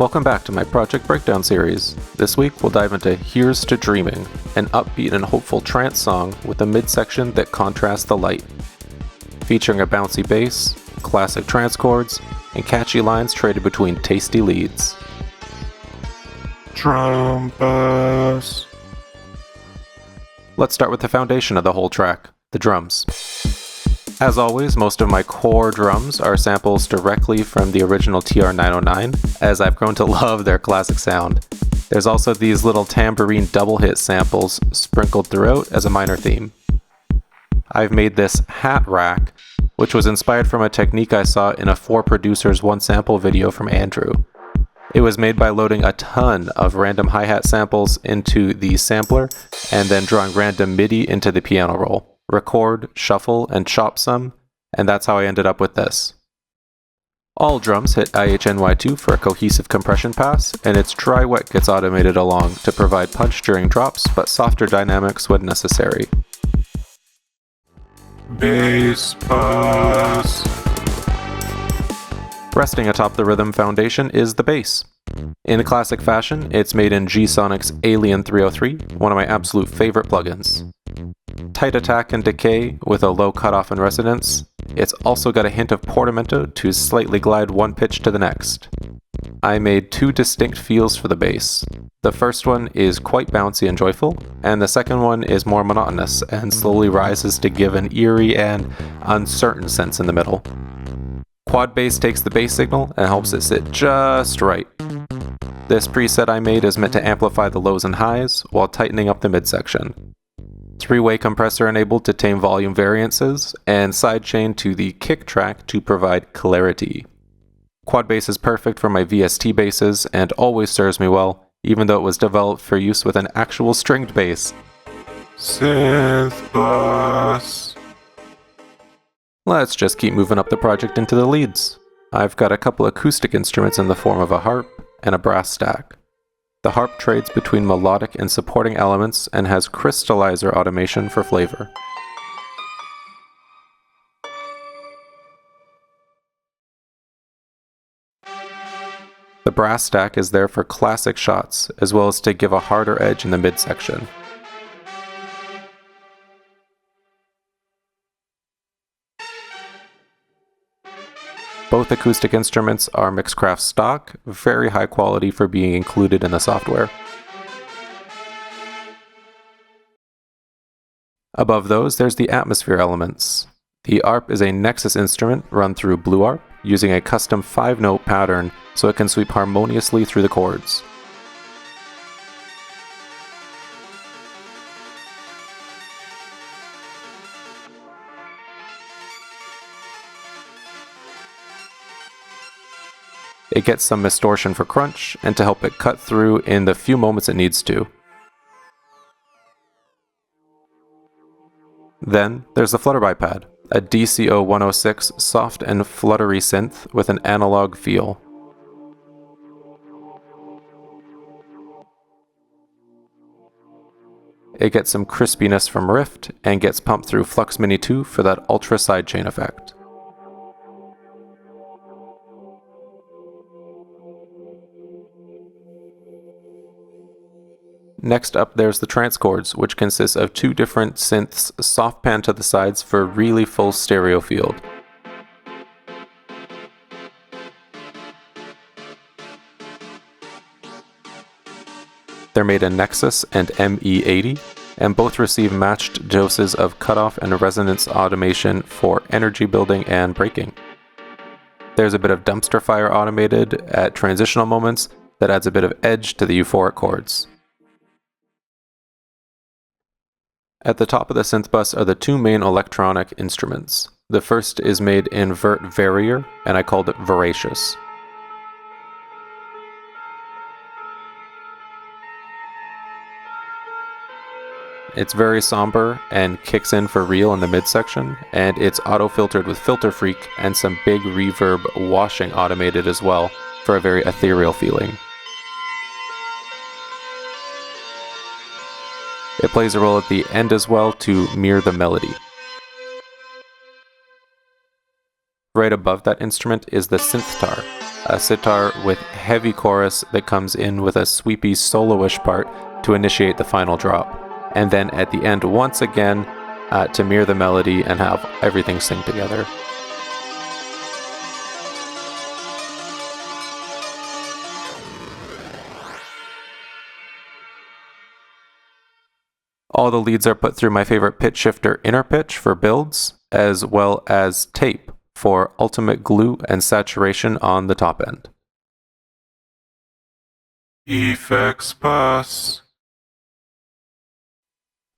Welcome back to my Project Breakdown series. This week we'll dive into Here's to Dreaming, an upbeat and hopeful trance song with a midsection that contrasts the light. Featuring a bouncy bass, classic trance chords, and catchy lines traded between tasty leads. Trumpus. Let's start with the foundation of the whole track, the drums. As always, most of my core drums are samples directly from the original TR-909, as I've grown to love their classic sound. There's also these little tambourine double hit samples sprinkled throughout as a minor theme. I've made this hat rack, which was inspired from a technique I saw in a 4 producers 1 sample video from Andrew. It was made by loading a ton of random hi-hat samples into the sampler and then drawing random MIDI into the piano roll. Record, shuffle, and chop some, and that's how I ended up with this. All drums hit IHNY2 for a cohesive compression pass, and its dry-wet gets automated along to provide punch during drops, but softer dynamics when necessary. Bass bus. Resting atop the rhythm foundation is the bass. In classic fashion, it's made in G-Sonic's Alien 303, one of my absolute favorite plugins. Tight attack and decay with a low cutoff and resonance. It's also got a hint of portamento to slightly glide one pitch to the next. I made 2 distinct feels for the bass. The first one is quite bouncy and joyful, and the second one is more monotonous and slowly rises to give an eerie and uncertain sense in the middle. Quad bass takes the bass signal and helps it sit just right. This preset I made is meant to amplify the lows and highs while tightening up the midsection. 3-way compressor enabled to tame volume variances, and sidechain to the kick track to provide clarity. Quad bass is perfect for my VST basses and always serves me well, even though it was developed for use with an actual stringed bass. Synth bus. Let's just keep moving up the project into the leads. I've got a couple acoustic instruments in the form of a harp and a brass stack. The harp trades between melodic and supporting elements and has crystallizer automation for flavor. The brass stack is there for classic shots, as well as to give a harder edge in the midsection. Both acoustic instruments are Mixcraft stock, very high quality for being included in the software. Above those, there's the atmosphere elements. The ARP is a Nexus instrument run through BlueARP, using a custom 5-note pattern so it can sweep harmoniously through the chords. It gets some distortion for crunch, and to help it cut through in the few moments it needs to. Then, there's the Flutterby pad, a DCO 106 soft and fluttery synth with an analog feel. It gets some crispiness from Rift, and gets pumped through Flux Mini 2 for that ultra sidechain effect. Next up, there's the trance chords, which consists of 2 different synths soft pan to the sides for a really full stereo field. They're made in Nexus and ME80, and both receive matched doses of cutoff and resonance automation for energy building and breaking. There's a bit of dumpster fire automated at transitional moments that adds a bit of edge to the euphoric chords. At the top of the synth bus are the 2 main electronic instruments. The first is made in Vert Varier, and I called it Voracious. It's very somber and kicks in for real in the midsection, and it's auto-filtered with Filter Freak and some big reverb washing automated as well for a very ethereal feeling. It plays a role at the end as well to mirror the melody. Right above that instrument is the synthtar, a sitar with heavy chorus that comes in with a sweepy soloish part to initiate the final drop, and then at the end once again to mirror the melody and have everything sing together. All the leads are put through my favorite pitch shifter Inner Pitch for builds, as well as tape for ultimate glue and saturation on the top end. Effects bus.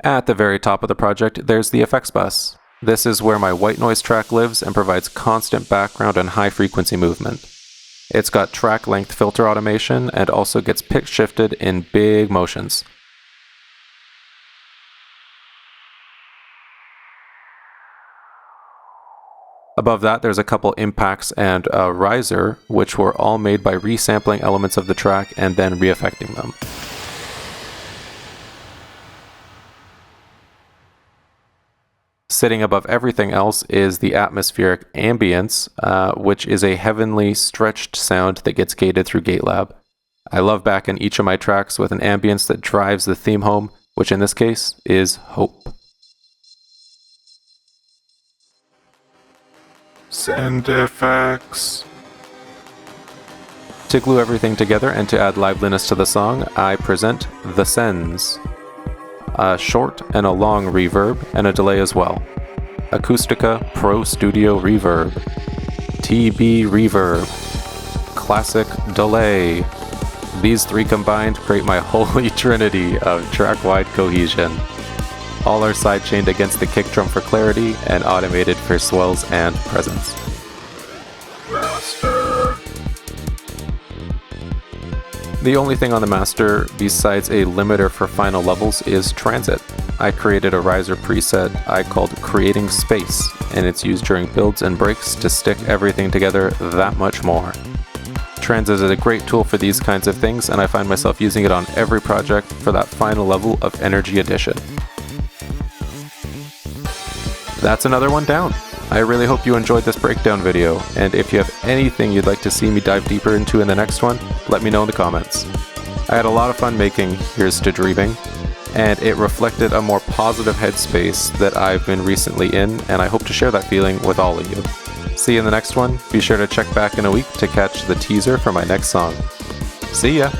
At the very top of the project, there's the effects bus. This is where my white noise track lives and provides constant background and high frequency movement. It's got track length filter automation and also gets pitch shifted in big motions. Above that, there's a couple impacts and a riser, which were all made by resampling elements of the track and then re-affecting them. Sitting above everything else is the atmospheric ambience, which is a heavenly stretched sound that gets gated through GateLab. I love backing each of my tracks with an ambience that drives the theme home, which in this case is hope. Send effects. To glue everything together and to add liveliness to the song, I present the Sends. A short and a long reverb, and a delay as well. Acoustica Pro Studio Reverb. TB Reverb. Classic Delay. These three combined create my holy trinity of track-wide cohesion. All are sidechained against the kick drum for clarity and automated for swells and presence. Master. The only thing on the master besides a limiter for final levels is transit. I created a riser preset I called Creating Space, and it's used during builds and breaks to stick everything together that much more. Transit is a great tool for these kinds of things, and I find myself using it on every project for that final level of energy addition. That's another one down. I really hope you enjoyed this breakdown video, and if you have anything you'd like to see me dive deeper into in the next one, let me know in the comments. I had a lot of fun making Here's to Dreaming, and it reflected a more positive headspace that I've been recently in, and I hope to share that feeling with all of you. See you in the next one. Be sure to check back in a week to catch the teaser for my next song. See ya!